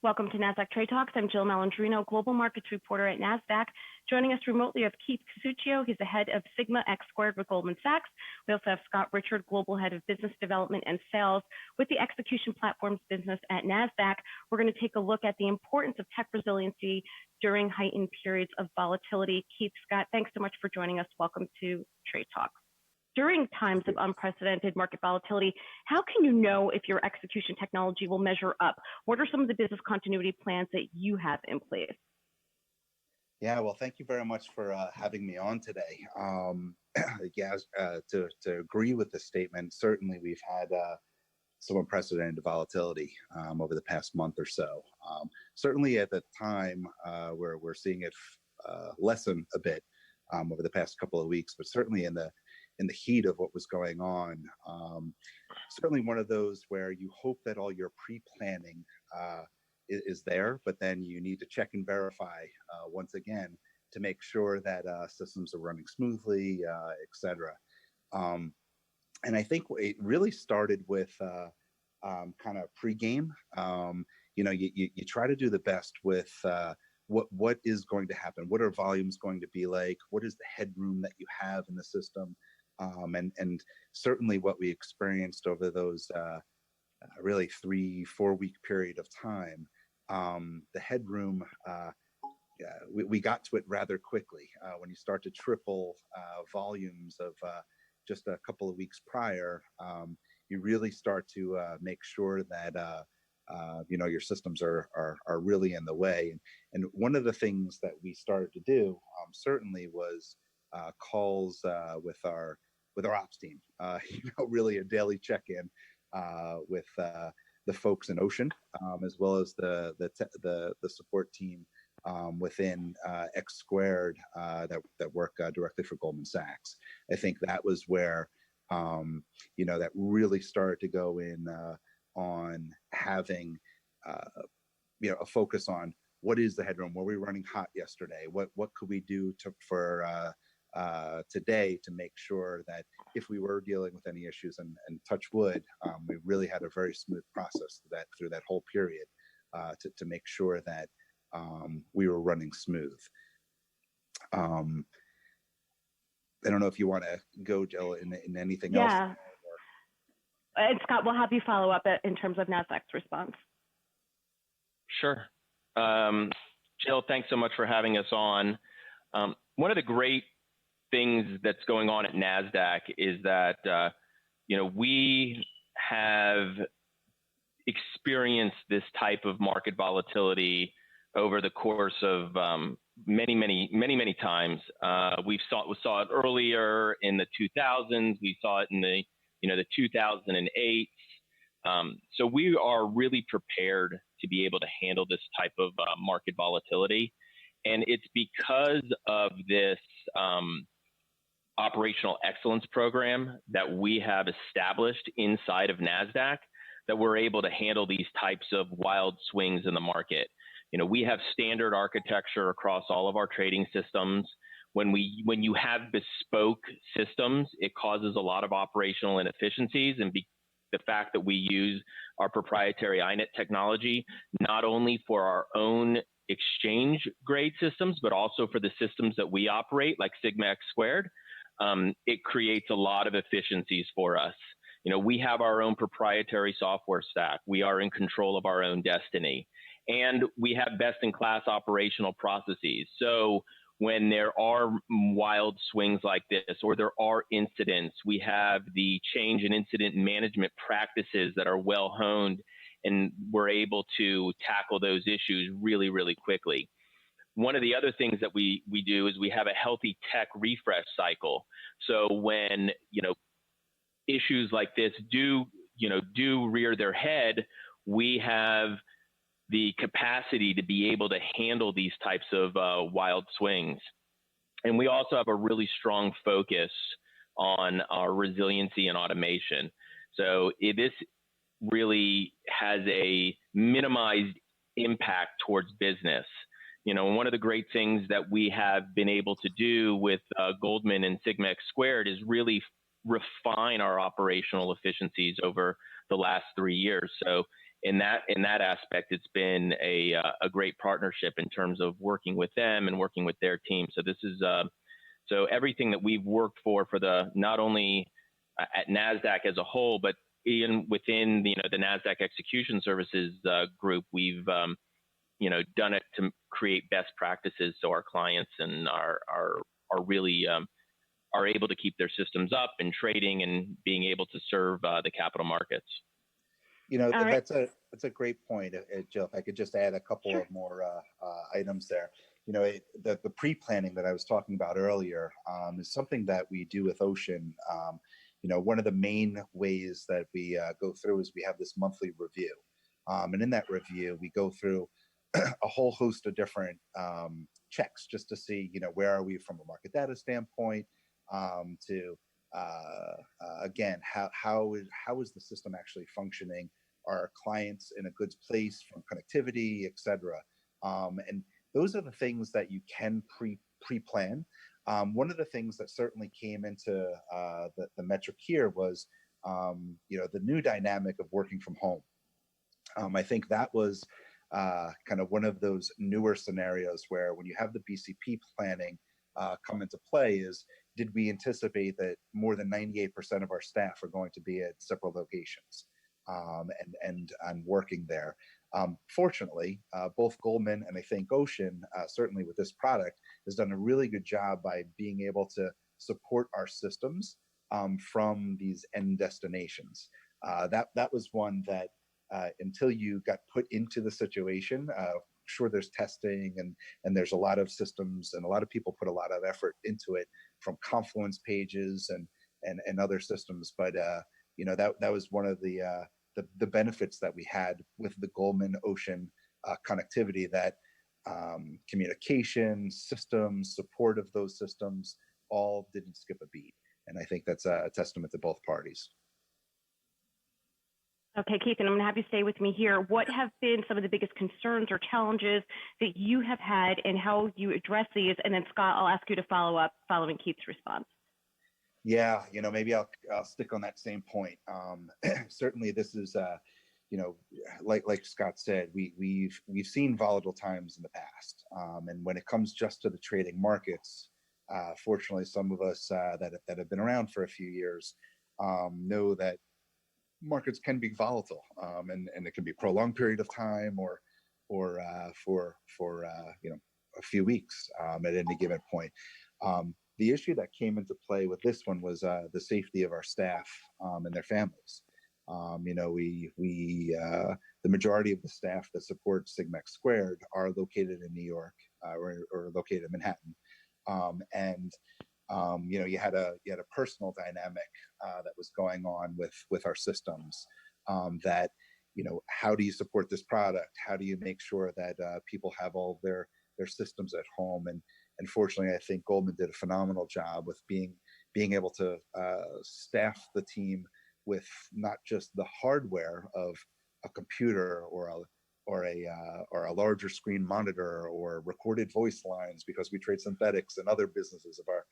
Welcome to Nasdaq Trade Talks. I'm Jill Malandrino, Global Markets Reporter at Nasdaq. Joining us remotely we have Keith Casuccio. He's the head of Sigma X Squared with Goldman Sachs. We also have Scott Richard, Global Head of Business Development and Sales with the Execution Platforms business at Nasdaq. We're going to take a look at the importance of tech resiliency during heightened periods of volatility. Keith, Scott, thanks so much for joining us. Welcome to Trade Talks. During times of unprecedented market volatility, how can you know if your execution technology will measure up? What are some of the business continuity plans that you have in place? Yeah, well, thank you very much for having me on today. To agree with the statement, certainly we've had some unprecedented volatility over the past month or so. Certainly at the time, we're seeing it lessen a bit over the past couple of weeks, but certainly in the heat of what was going on, certainly one of those where you hope that all your pre-planning is there, but then you need to check and verify once again to make sure that systems are running smoothly, et cetera. And I think it really started with kind of pre-game. You try to do the best with what is going to happen. What are volumes going to be like? What is the headroom that you have in the system? And certainly what we experienced over those really 3-4 week period of time, the headroom, we got to it rather quickly. When you start to triple volumes of just a couple of weeks prior, you really start to make sure that your systems are really in the way. And one of the things that we started to do certainly was calls with our ops team. Really a daily check-in with the folks in Ocean, as well as the support team within X Squared that work directly for Goldman Sachs. I think that was where that really started to go in on having a focus on what is the headroom. Were we running hot yesterday? What could we do for today to make sure that if we were dealing with any issues, and touch wood, we really had a very smooth process through that whole period to make sure that we were running smooth. I don't know if you want to go, Jill, in anything else. Yeah. And Scott, we'll have you follow up in terms of Nasdaq's response. Sure. Jill, thanks so much for having us on. One of the great things that's going on at Nasdaq is that we have experienced this type of market volatility over the course of many times. We saw it earlier in the 2000s. We saw it in the 2008. So we are really prepared to be able to handle this type of market volatility, and it's because of this operational excellence program that we have established inside of Nasdaq that we're able to handle these types of wild swings in the market. We have standard architecture across all of our trading systems. When you have bespoke systems, it causes a lot of operational inefficiencies, and the fact that we use our proprietary INET technology, not only for our own exchange grade systems, but also for the systems that we operate, like Sigma X Squared, it creates a lot of efficiencies for us. We have our own proprietary software stack. We are in control of our own destiny, and we have best-in-class operational processes. So when there are wild swings like this, or there are incidents, we have the change in incident management practices that are well honed, and we're able to tackle those issues really, really quickly. One of the other things that we do is we have a healthy tech refresh cycle. So when issues like this do rear their head, we have the capacity to be able to handle these types of wild swings. And we also have a really strong focus on our resiliency and automation. So this really has a minimized impact towards business. One of the great things that we have been able to do with Goldman and Sigma X Squared is really refine our operational efficiencies over the last 3 years. So in that aspect, it's been a great partnership in terms of working with them and working with their team. So this is so everything that we've worked for the not only at Nasdaq as a whole, but even within the Nasdaq Execution Services group, we've done it to create best practices so our clients and are really are able to keep their systems up and trading and being able to serve the capital markets. That's a great point, Jill. If I could just add a couple Sure. of more items there. The pre-planning that I was talking about earlier is something that we do with Ocean. One of the main ways that we go through is we have this monthly review. And in that review, we go through a whole host of different checks just to see, where are we from a market data standpoint, to again, how is the system actually functioning? Are our clients in a good place from connectivity, et cetera? And those are the things that you can pre-plan. One of the things that certainly came into the metric here was, the new dynamic of working from home. I think that was kind of one of those newer scenarios where when you have the BCP planning come into play is, did we anticipate that more than 98% of our staff are going to be at several locations and working there? Fortunately, both Goldman and I think Ocean, certainly with this product, has done a really good job by being able to support our systems from these end destinations. That was one that until you got put into the situation, sure, there's testing and there's a lot of systems and a lot of people put a lot of effort into it, from Confluence pages and other systems. But that was one of the benefits that we had with the Goldman Ocean connectivity, that communication systems, support of those systems, all didn't skip a beat. And I think that's a testament to both parties. Okay, Keith, and I'm going to have you stay with me here. What have been some of the biggest concerns or challenges that you have had and how you address these? And then Scott, I'll ask you to follow up following Keith's response. Yeah, maybe I'll stick on that same point. Certainly this is, like Scott said, we've seen volatile times in the past. And when it comes just to the trading markets, fortunately, some of us that have been around for a few years know that markets can be volatile, and it can be a prolonged period of time or for a few weeks at any given point. The issue that came into play with this one was the safety of our staff and their families. The majority of the staff that support Sigma X Squared are located in New York or located in Manhattan, you had a personal dynamic that was going on with our systems. That how do you support this product? How do you make sure that people have all their systems at home? And fortunately, I think Goldman did a phenomenal job with being able to staff the team with not just the hardware of a computer or a larger screen monitor or recorded voice lines, because we trade synthetics and other businesses of our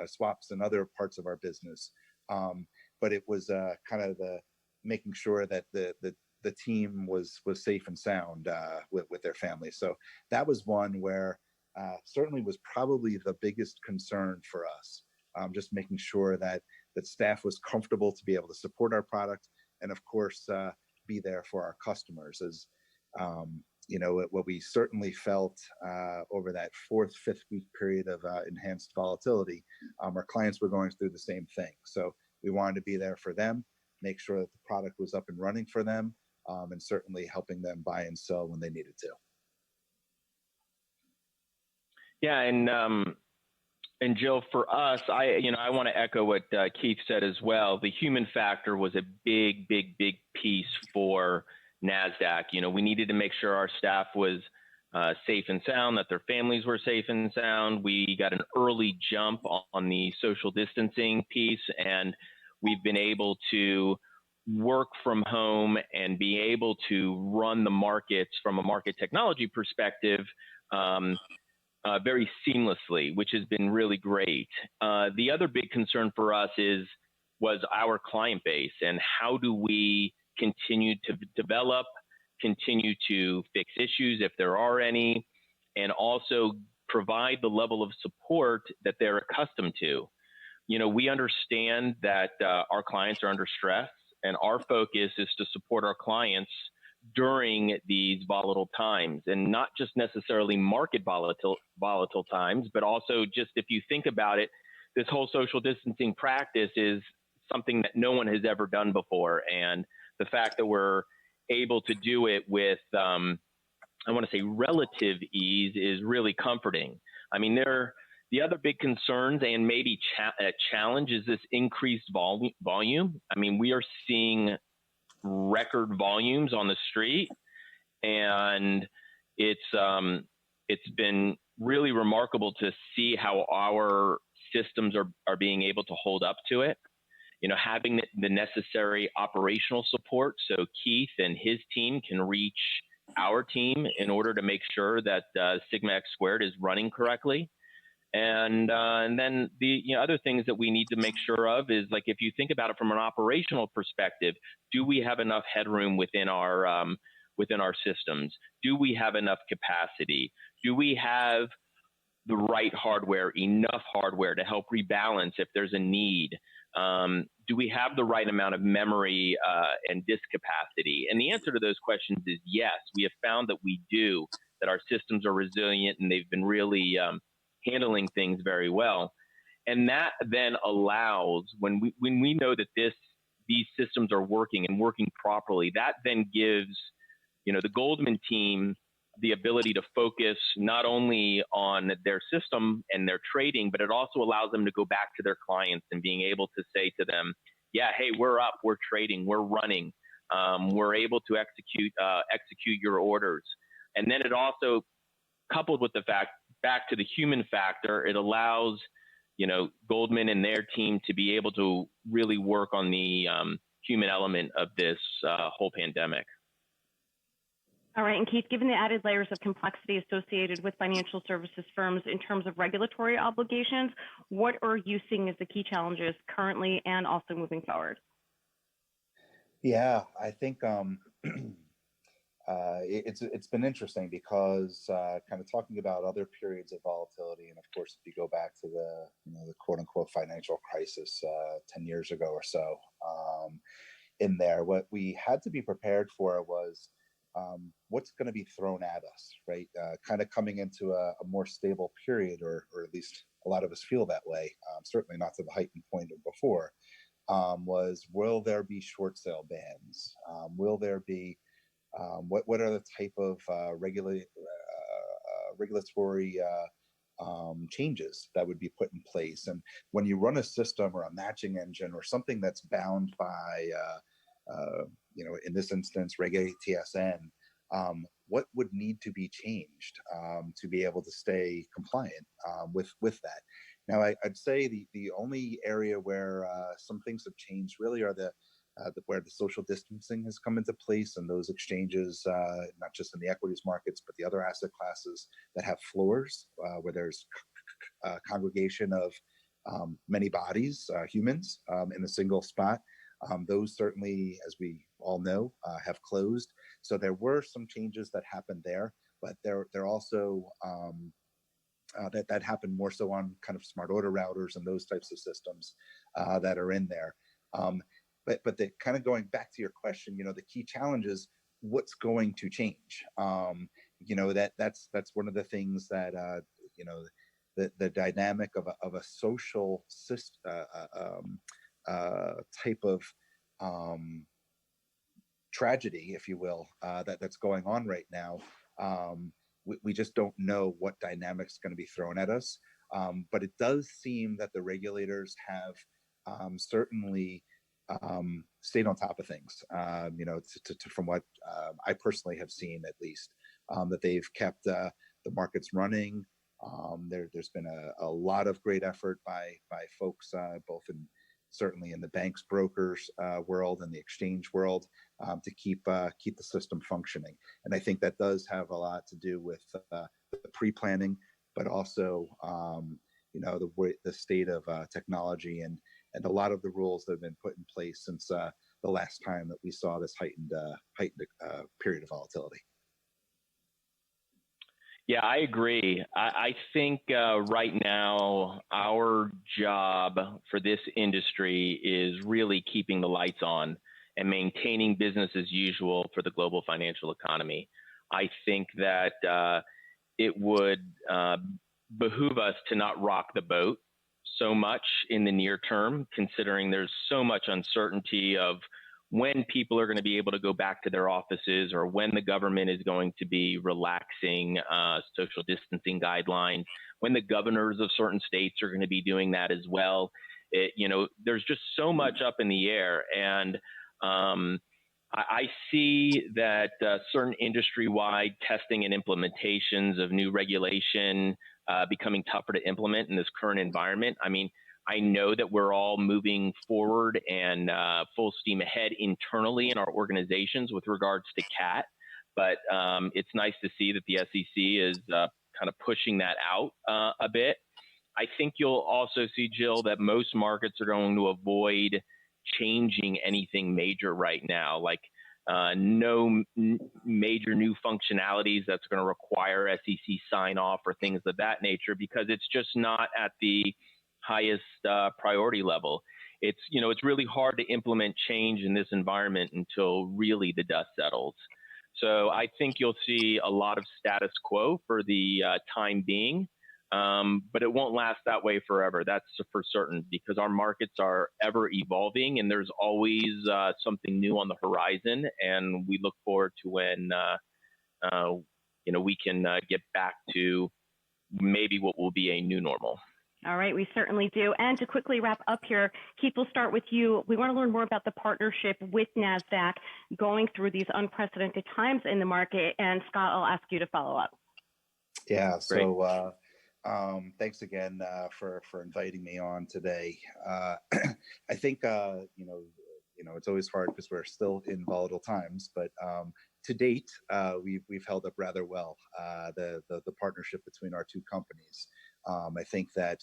swaps and other parts of our business. But it was kind of the making sure that the team was safe and sound with their families. So that was one where certainly was probably the biggest concern for us. Just making sure that staff was comfortable to be able to support our product, and of course be there for our customers. As what we certainly felt over that 4th, 5th week period of enhanced volatility, our clients were going through the same thing. So we wanted to be there for them, make sure that the product was up and running for them, and certainly helping them buy and sell when they needed to. Yeah, and Jill, for us, I want to echo what Keith said as well. The human factor was a big piece for Nasdaq. We needed to make sure our staff was safe and sound, that their families were safe and sound. We got an early jump on the social distancing piece, and we've been able to work from home and be able to run the markets from a market technology perspective very seamlessly, which has been really great. The other big concern for us was our client base, and how do we continue to develop continue to fix issues if there are any, and also provide the level of support that they're accustomed to. We understand that our clients are under stress, and our focus is to support our clients during these volatile times, and not just necessarily market volatile times, but also just if you think about it, this whole social distancing practice is something that no one has ever done before. And the fact that we're able to do it with, I want to say relative ease is really comforting. I mean, the other big concerns and maybe challenge is this increased volume. I mean, we are seeing record volumes on the street, and it's been really remarkable to see how our systems are being able to hold up to it. Having the necessary operational support, so Keith and his team can reach our team in order to make sure that Sigma X Squared is running correctly. And then the other things that we need to make sure of is, like, if you think about it from an operational perspective, do we have enough headroom within our systems? Do we have enough capacity? Do we have the right hardware, enough hardware to help rebalance if there's a need? Do we have the right amount of memory and disk capacity? And the answer to those questions is yes. We have found that we do, that our systems are resilient, and they've been really handling things very well. And that then allows, when we know that these systems are working and working properly, that then gives the Goldman team the ability to focus not only on their system and their trading, but it also allows them to go back to their clients and being able to say to them, yeah, hey, we're up, we're trading, we're running, we're able to execute your orders. And then it also, coupled with the fact, back to the human factor, it allows Goldman and their team to be able to really work on the human element of this whole pandemic. All right, and Keith, given the added layers of complexity associated with financial services firms in terms of regulatory obligations, what are you seeing as the key challenges currently and also moving forward? Yeah, I think it's been interesting because kind of talking about other periods of volatility, and of course, if you go back to the quote unquote financial crisis 10 years ago or so, in there, what we had to be prepared for was what's going to be thrown at us, right? Kind of coming into a more stable period, or at least a lot of us feel that way, certainly not to the heightened point of before, was, will there be short sale bans? Will there be, what are the type of regulatory changes that would be put in place? And when you run a system or a matching engine or something that's bound by in this instance, Reg ATSN, what would need to be changed to be able to stay compliant with that? Now, I'd say the only area where some things have changed really are where the social distancing has come into place, and those exchanges, not just in the equities markets, but the other asset classes that have floors where there's a congregation of many bodies, humans, in a single spot. Those certainly, as we all know, have closed. So there were some changes that happened there, but there also that happened more so on kind of smart order routers and those types of systems that are in there. But the kind of going back to your question, the key challenge is what's going to change. That's one of the things that the dynamic of a social type of tragedy, if you will, that's going on right now. We just don't know what dynamic's going to be thrown at us. But it does seem that the regulators have certainly stayed on top of things, from what I personally have seen, at least, that they've kept the markets running. There's been a lot of great effort by folks, both certainly in the banks, brokers world and the exchange world, to keep the system functioning. And I think that does have a lot to do with the pre-planning, but also the state of technology and a lot of the rules that have been put in place since the last time that we saw this heightened period of volatility. Yeah, I agree. I think right now our job for this industry is really keeping the lights on and maintaining business as usual for the global financial economy. I think that it would behoove us to not rock the boat so much in the near term, considering there's so much uncertainty of when people are going to be able to go back to their offices or when the government is going to be relaxing social distancing guidelines, when the governors of certain states are going to be doing that as well. There's just so much up in the air. And I see that certain industry-wide testing and implementations of new regulation becoming tougher to implement in this current environment. I mean, I know that we're all moving forward and full steam ahead internally in our organizations with regards to CAT, but it's nice to see that the SEC is kind of pushing that out a bit. I think you'll also see, Jill, that most markets are going to avoid changing anything major right now, like no major new functionalities that's going to require SEC sign off or things of that nature, because it's just not at the highest priority level. It's really hard to implement change in this environment until really the dust settles. So I think you'll see a lot of status quo for the time being, but it won't last that way forever. That's for certain, because our markets are ever evolving and there's always something new on the horizon. And we look forward to when we can get back to maybe what will be a new normal. All right, we certainly do. And to quickly wrap up here, Keith, we'll start with you. We want to learn more about the partnership with Nasdaq going through these unprecedented times in the market. And Scott, I'll ask you to follow up. Yeah, so thanks again for inviting me on today. I think it's always hard because we're still in volatile times, but to date we've held up rather well. The partnership between our two companies. I think that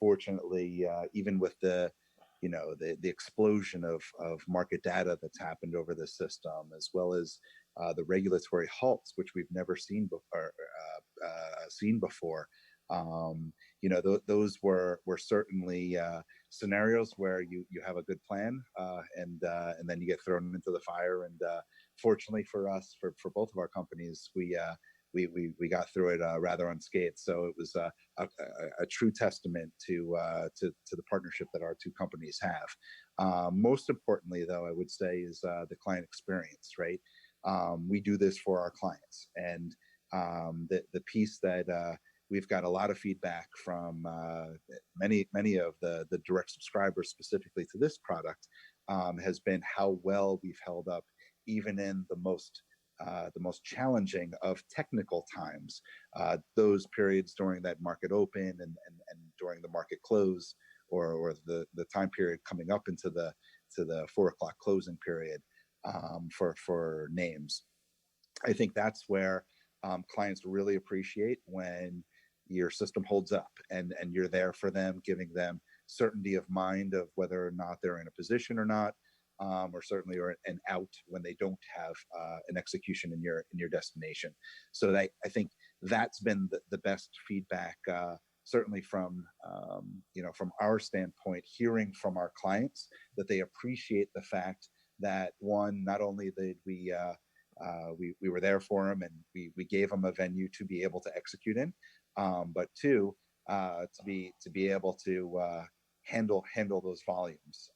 fortunately, even with the explosion of market data that's happened over the system, as well as the regulatory halts, which we've never seen before. Those were certainly scenarios where you have a good plan and then you get thrown into the fire. And fortunately for us, for both of our companies, we got through it rather unscathed. So it was a true testament to the partnership that our two companies have. Most importantly, though, I would say is the client experience, right? We do this for our clients, and the piece that we've got a lot of feedback from many of the direct subscribers specifically to this product has been how well we've held up even in the most challenging of technical times, those periods during that market open and during the market close, or the time period coming up into the 4 o'clock closing period for names. I think that's where clients really appreciate when your system holds up and you're there for them, giving them certainty of mind of whether or not they're in a position or not. Or certainly an out when they don't have an execution in your destination. So I think that's been the best feedback, certainly from our standpoint, hearing from our clients that they appreciate the fact that, one, not only did we were there for them and we gave them a venue to be able to execute in, but two, to be able to handle those volumes,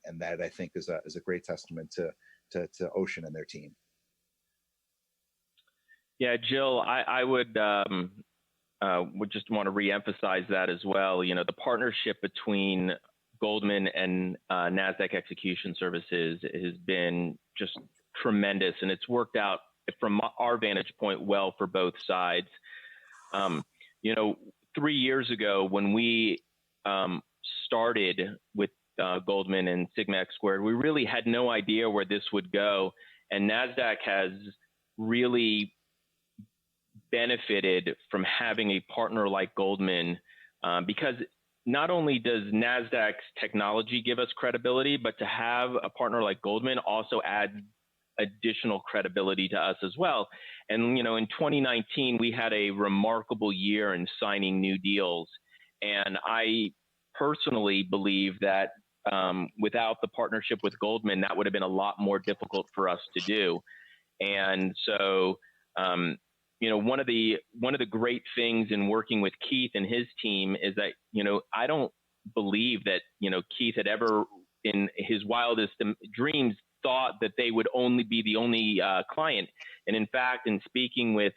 and that I think is a great testament to Ocean and their team. Yeah, Jill, I would just want to reemphasize that as well. The partnership between Goldman and Nasdaq Execution Services has been just tremendous, and it's worked out from our vantage point well for both sides. 3 years ago when we started with Goldman and Sigma X Squared, we really had no idea where this would go, and Nasdaq has really benefited from having a partner like Goldman, because not only does Nasdaq's technology give us credibility, but to have a partner like Goldman also adds additional credibility to us as well. And in 2019, we had a remarkable year in signing new deals. And I personally believe that without the partnership with Goldman, that would have been a lot more difficult for us to do. And so, one of the great things in working with Keith and his team is that, I don't believe that, Keith had ever in his wildest dreams thought that they would only be the only client. And in fact, in speaking with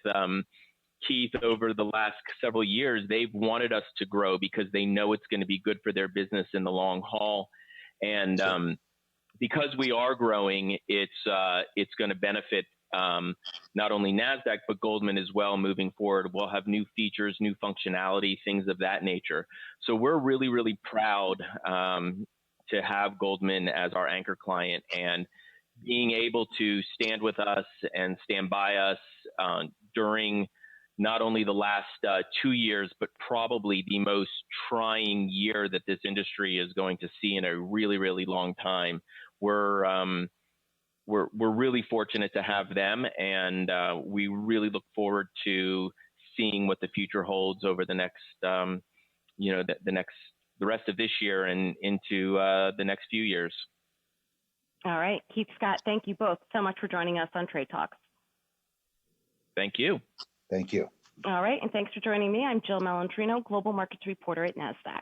Keith over the last several years, they've wanted us to grow because they know it's going to be good for their business in the long haul. And because we are growing, it's going to benefit not only Nasdaq, but Goldman as well moving forward. We'll have new features, new functionality, things of that nature. So we're really, really proud to have Goldman as our anchor client, and being able to stand with us and stand by us during not only the last 2 years, but probably the most trying year that this industry is going to see in a really, really long time. We're really fortunate to have them, and we really look forward to seeing what the future holds over the next, the rest of this year and into the next few years. All right, Keith, Scott, thank you both so much for joining us on Trade Talks. Thank you. Thank you. All right, and thanks for joining me. I'm Jill Malandrino, Global Markets Reporter at Nasdaq.